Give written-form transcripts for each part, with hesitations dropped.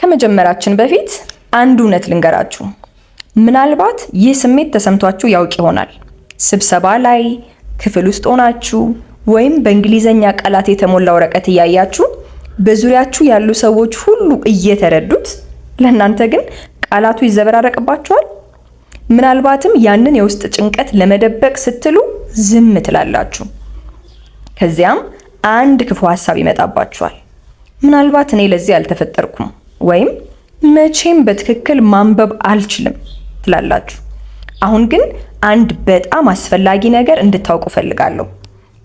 ከመጀመራችን በፊት አንድ እውነት ልንገራችሁ። ምናልባት ይህ ስሜት ተሰምቷችሁ ያውቅ ይሆናል። ስብሰባ ላይ፣ ክፍል ውስጥ ሆናችሁ ወይም በእንግሊዘኛ ቃላት የተሞላ ወረቀት እያያችሁ በዙሪያችሁ ያሉ ሰዎች ሁሉ እየተረዱት፣ ለእናንተ ግን ቃላቱ ይዘበራረቅባችኋል። ምናልባትም ያንን የውስጥ ጭንቀት ለመደበቅ ስትሉ ዝም ትላላችሁ። ከዚያም አንድ ክፉ ሐሳብ ይመጣባችኋል። ምናልባት እኔ ለዚህ አልተፈጠርኩም ወይም መቼም በትክክል ማንበብ አልችልም ትላላችሁ። አሁን ግን አንድ በጣም አስፈላጊ ነገር እንድታውቁ ፈልጋለሁ።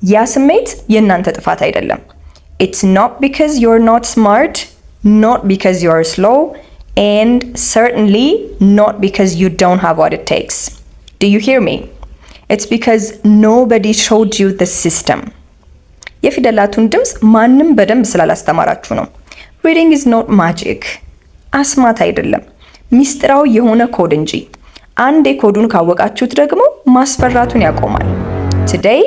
ያ ስሜት የእናንተ ጥፋት አይደለም። It's not because you're not smart, not because you're slow, and certainly not because you don't have what it takes. Do you hear me? It's because nobody showed you the system. የፊደላቱን ድምፅ ማንም በደንብ ስላላስተማራችሁ ነው። Reading is not magic. አስማት አይደለም፣ ሚስጥራዊ የሆነ ኮድ እንጂ። አንዴ ኮዱን ካወቃችሁት ደግሞ ማስፈራቱን ያቆማል። Today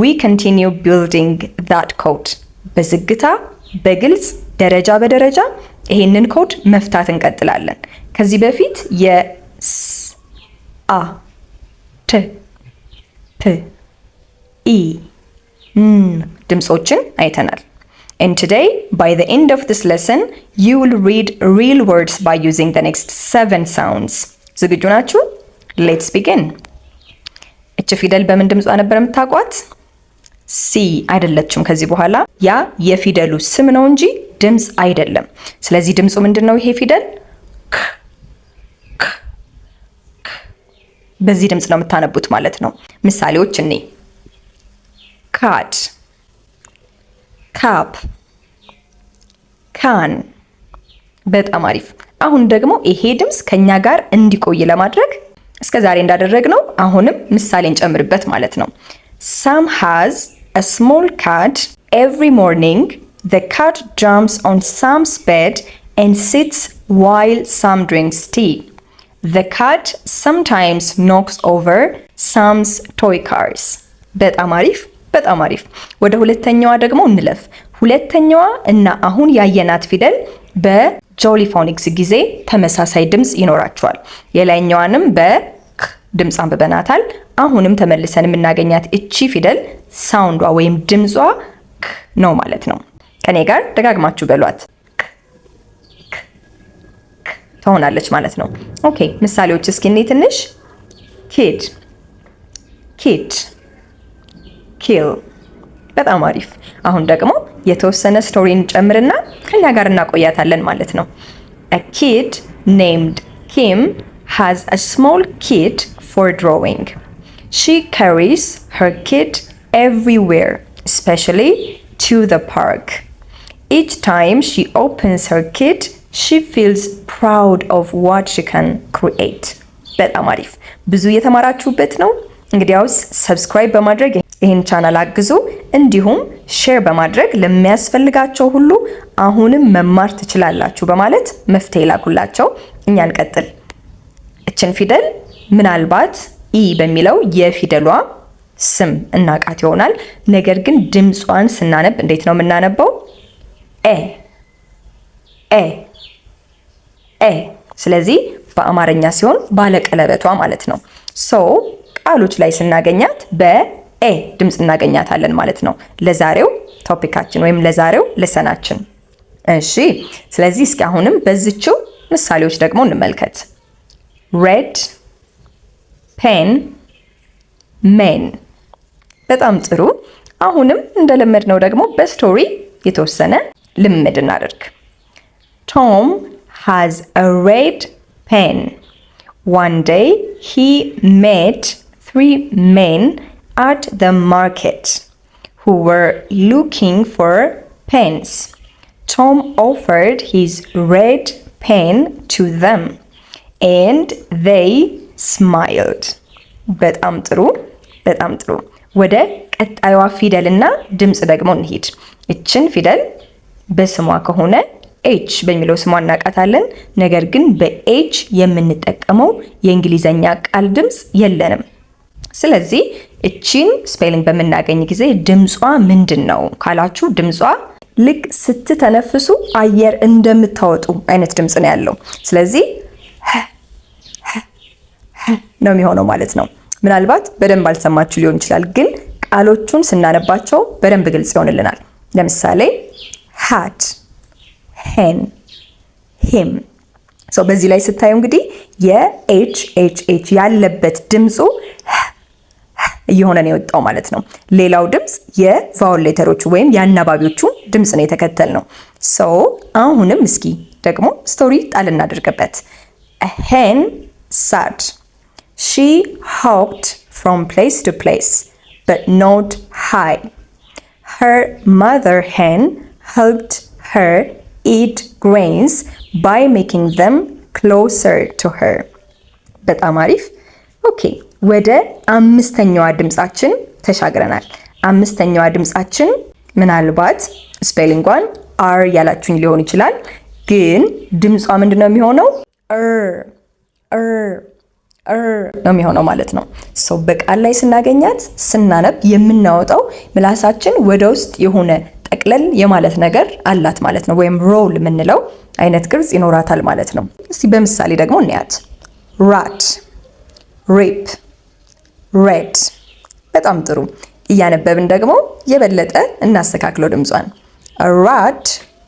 we continue building that code. በዝግታ በግልጽ ደረጃ በደረጃ ይሄንን ኮድ መፍታት እንቀጥላለን። ከዚህ በፊት የስ አ ት ፕ ኢ ድምጾችን አይተናል። And today, by the end of this lesson, you will read real words by using the next 7 sounds. ዝግጁ ናችሁ? Let's begin. እቺ ፊደል በምን ድምጿ ነበር የምታውቋት? ሲ አይደለችም። ከዚህ በኋላ ያ የፊደሉ ስም ነው እንጂ ድምጽ አይደለም። ስለዚህ ድምጹ ምንድነው? ይሄ ፊደል በዚህ ድምጽ ነው የምታነቡት ማለት ነው። ምሳሌዎች እኔ ካት፣ ካፕ፣ ካን። በጣም አሪፍ። አሁን ደግሞ ይሄ ድምጽ ከኛ ጋር እንዲቆይ ለማድረግ እስከ ዛሬ እንዳደረግነው አሁንም ምሳሌ እንጨምርበት ማለት ነው። Sam has a small cat. Every morning, the cat jumps on Sam's bed and sits while Sam drinks tea. The cat sometimes knocks over Sam's toy cars. በጣም አሪፍ፣ በጣም አሪፍ። ወደ ሁለተኛዋ ደግሞ እንለፍ። ሁለተኛዋ እና አሁን ያየናት ፊደል በጆሊፎኒክስ ጊዜ ተመሳሳይ ድምጽ ይኖራቸዋል። የላይኛዋንም በክ ድምጽ አንብበናታል። አሁንም ተመልሰን የምናገኛት እቺ ፊደል ሳውንዷ ወይም ድምጿ ክ ነው ማለት ነው። ከኔ ጋር ደጋግማችሁ በሏት። ክ ትሆናለች ማለት ነው። ኦኬ፣ ምሳሌዎች እስኪ እኔ ትንሽ ኪድ፣ ኪት፣ ኪል። በጣም አሪፍ። አሁን ደግሞ የተወሰነ ስቶሪን ጨምርና ከኛ ጋር እናቆያታለን ማለት ነው። A kid named Kim has a small kit for drawing. She carries her kit everywhere, especially to the park. Each time she opens her kit, she feels proud of what she can create. በጣም አሪፍ። ብዙ የተማራችሁበት ነው። እንግዲያውስ ሰብስክራይብ በማድረግ ይህን ቻናል አግዙ። እንዲሁም ሼር በማድረግ ለሚያስፈልጋቸው ሁሉ አሁንም መማር ትችላላችሁ በማለት መፍትሄ ላኩላቸው። እኛ እንቀጥል። እችን ፊደል ምናልባት ኢ በሚለው የፊደሏ ስም እናቃት ይሆናል። ነገር ግን ድምጿን ስናነብ እንዴት ነው የምናነበው? ኤ ኤ ኤ። ስለዚህ በአማርኛ ሲሆን ባለቀለበቷ ማለት ነው። ሶ ቃሎች ላይ ስናገኛት በኤ ድምጽ እናገኛታለን ማለት ነው። ለዛሬው ቶፒካችን ወይም ለዛሬው ለሰናችን። እሺ፣ ስለዚህ እስኪ አሁንም በዚህችው ምሳሌዎች ደግሞ እንመልከት። ሬድ ፔን ሜን። በጣም ጥሩ። አሁንም እንደለመድነው ደግሞ በስቶሪ የተወሰነ ልምድ እናደርግ። ቶም has a red pen. One day he met 3 men at the market who were looking for pens. Tom offered his red pen to them and they smiled. በጣም ጥሩ፣ በጣም ጥሩ። ወደ ቀጣዩዋ ፊደልና ድምጽ ደግሞ እንሂድ። እችን ፊደል በስሟ ከሆነ ኤች በሚለው ስሟ እናቃታለን። ነገር ግን በኤች የምንጠቀመው የእንግሊዘኛ ቃል ድምጽ የለንም። ስለዚህ እቺን ስፔሊንግ በምናገኝ ጊዜ ድምጿ ምንድነው ካላችሁ ድምጿ ልክ ስትተነፍሱ አየር እንደምታወጡ አይነት ድምጽ ነው ያለው። ስለዚህ ነው የሚሆነው ማለት ነው። ምናልባት በደንብ አልሰማችሁ ሊሆን ይችላል፣ ግን ቃሎቹን ስናነባቸው በደንብ ግልጽ ይሆንልናል። ለምሳሌ hat, hen, him። በዚህ ላይ ስታዩ እንግዲህ የኤች ያለበት ድምፁ እየሆነ ነው የወጣው ማለት ነው። ሌላው ድምፅ የቫውል ሌተሮቹ ወይም የአናባቢዎቹ ድምፅ ነው የተከተል ነው። አሁንም እስኪ ደግሞ ስቶሪ ጣል እናድርግበት። A hen sat. She hopped from place to place, but not high. Her mother hen helped her eat grains by making them closer to her. በጣም አሪፍ። ኦኬ፣ ወደ አምስተኛዋ ድምጻችን ተሻግረናል። አምስተኛዋ ድምጻችን ምናልባት ስፔሊንጓን አር ያላችሁኝ ሊሆን ይችላል፣ ግን ድምጿ ምንድነው የሚሆነው? ነው የሚሆነው ማለት ነው። በቃል ላይ ስናገኛት ስናነብ የምናወጣው ምላሳችን ወደ ውስጥ የሆነ ጠቅለል የማለት ነገር አላት ማለት ነው። ወይም ሮል የምንለው አይነት ቅርጽ ይኖራታል ማለት ነው። እስቲ በምሳሌ ደግሞ እንያት። ራት፣ ሪፕ፣ ሬድ። በጣም ጥሩ። እያነበብን ደግሞ የበለጠ እናስተካክለው ድምጿን። A rat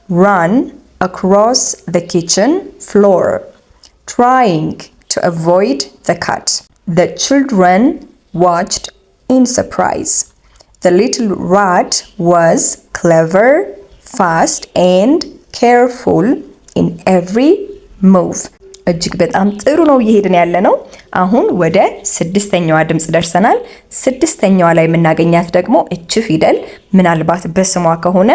ran across the kitchen floor trying to avoid the cat. The children watched in surprise. The little rat was clever, fast, and careful in every move. እጅግ በጣም ጥሩ ነው እየሄድን ያለ ነው። አሁን ወደ ስድስተኛዋ ድምጽ ደርሰናል። ስድስተኛዋ ላይ የምናገኛት ደግሞ እቺ ፊደል ምናልባት በስሟ ከሆነ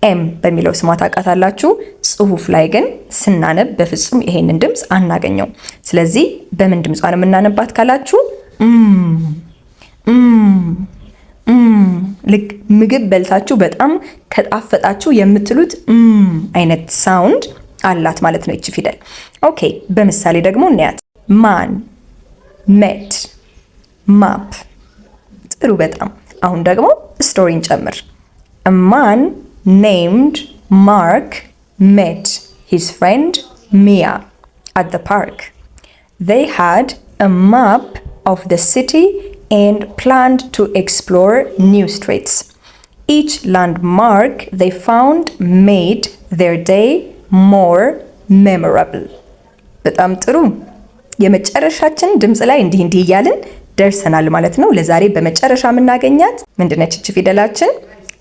ኤም በሚለው ስሟ ታውቃታላችሁ። ጽሁፍ ላይ ግን ስናነብ በፍጹም ይሄንን ድምጽ አናገኘው። ስለዚህ በምን ድምጿን የምናነባት ካላችሁ ልክ ምግብ በልታችሁ በጣም ከጣፈጣችሁ የምትሉት አይነት ሳውንድ አላት ማለት ነው እቺ ፊደል። ኦኬ፣ በምሳሌ ደግሞ እንያት። ማን፣ ሜት፣ ማፕ። ጥሩ በጣም። አሁን ደግሞ ስቶሪን ጨምር። A man named Mark met his friend Mia at the park. They had a map of the city and planned to explore new streets. Each landmark they found made their day more memorable. በጣም ጥሩ። የመጨረሻችን ድምጽ ላይ እንዲህ እያልን ደርሰናል ማለት ነው። ለዛሬ በመጨረሻ የምናገኛት ምንድነች እቺ ፊደላችን?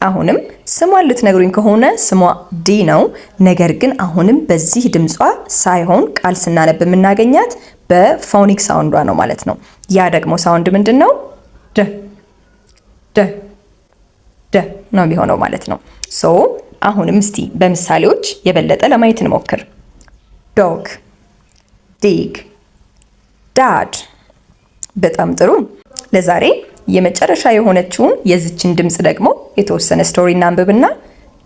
አሁንም ስሟን ልትነግሩኝ ከሆነ ስሟ ዲ ነው። ነገር ግን አሁንም በዚህ ድምጿ ሳይሆን ቃል ስናነብ የምናገኛት በፎኒክ ሳውንዷ ነው ማለት ነው። ያ ደግሞ ሳውንድ ምንድነው? ደ ደ ደ ነው የሚሆነው ማለት ነው። አሁንም እስቲ በምሳሌዎች የበለጠ ለማየት እንሞክር። ዶግ፣ ዲግ፣ ዳድ። በጣም ጥሩ። ለዛሬ የመጨረሻ የሆነችውን የዚችን ድምጽ ደግሞ የተወሰነ ስቶሪ እናንብብና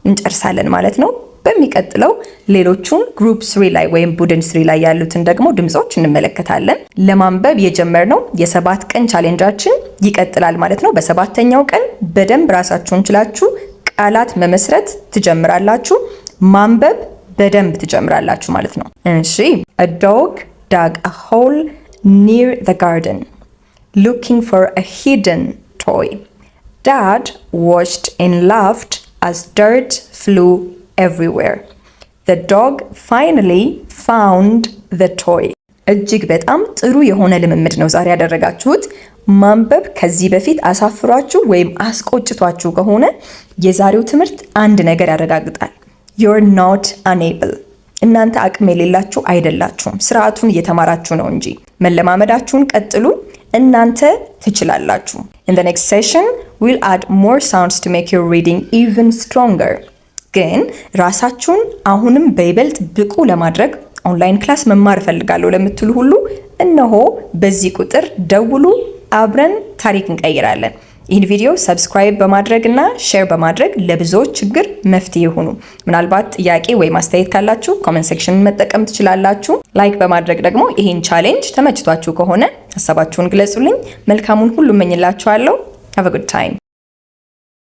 እንጨርሳለን ማለት ነው። በሚቀጥለው ሌሎቹን ግሩፕ 3 ላይ ወይም ቡድን 3 ላይ ያሉትን ደግሞ ድምጾች እንመለከታለን። ለማንበብ የጀመርነው የ7 ቀን ቻሌንጃችን ይቀጥላል ማለት ነው። በሰባተኛው ቀን በደንብ ራሳችሁን ችላችሁ ቃላት መመስረት ትጀምራላችሁ። ማንበብ በደንብ ትጀምራላችሁ ማለት ነው። እሺ። A dog dug a hole near the garden, looking for a hidden toy. Dad watched and laughed as dirt flew everywhere. The dog finally found the toy. እጅግ በጣም ጥሩ የሆነ ልምምድ ነው ዛሬ ያደረጋችሁት። ማንበብ ከዚህ በፊት አሳፍሯችሁ ወይም አስቆጭቷችሁ ከሆነ የዛሬው ትምህርት አንድ ነገር ያረጋግጣል። You're not unable. እናንተ አቅም የሌላችሁ አይደላችሁም። ስርዓቱን እየተማራችሁ ነው እንጂ። መለማመዳችሁን ቀጥሉ። እናንተ ትችላላችሁ። In the next session, we'll add more sounds to make your reading even stronger. ግን ራሳችሁን አሁንም በይበልጥ ብቁ ለማድረግ ኦንላይን ክላስ መማር እፈልጋለሁ ለምትሉ ሁሉ እነሆ በዚህ ቁጥር ደውሉ። አብረን ታሪክ እንቀይራለን። ይህን ቪዲዮ ሰብስክራይብ በማድረግ እና ሼር በማድረግ ለብዙዎች ችግር መፍትሄ ይሁኑ። ምናልባት ጥያቄ ወይ ማስተያየት ካላችሁ ኮሜንት ሴክሽን መጠቀም ትችላላችሁ። ላይክ በማድረግ ደግሞ ይህን ቻሌንጅ ተመችቷችሁ ከሆነ ሀሳባችሁን ግለጹልኝ። መልካሙን ሁሉ እመኝላችኋለሁ። Have a good time.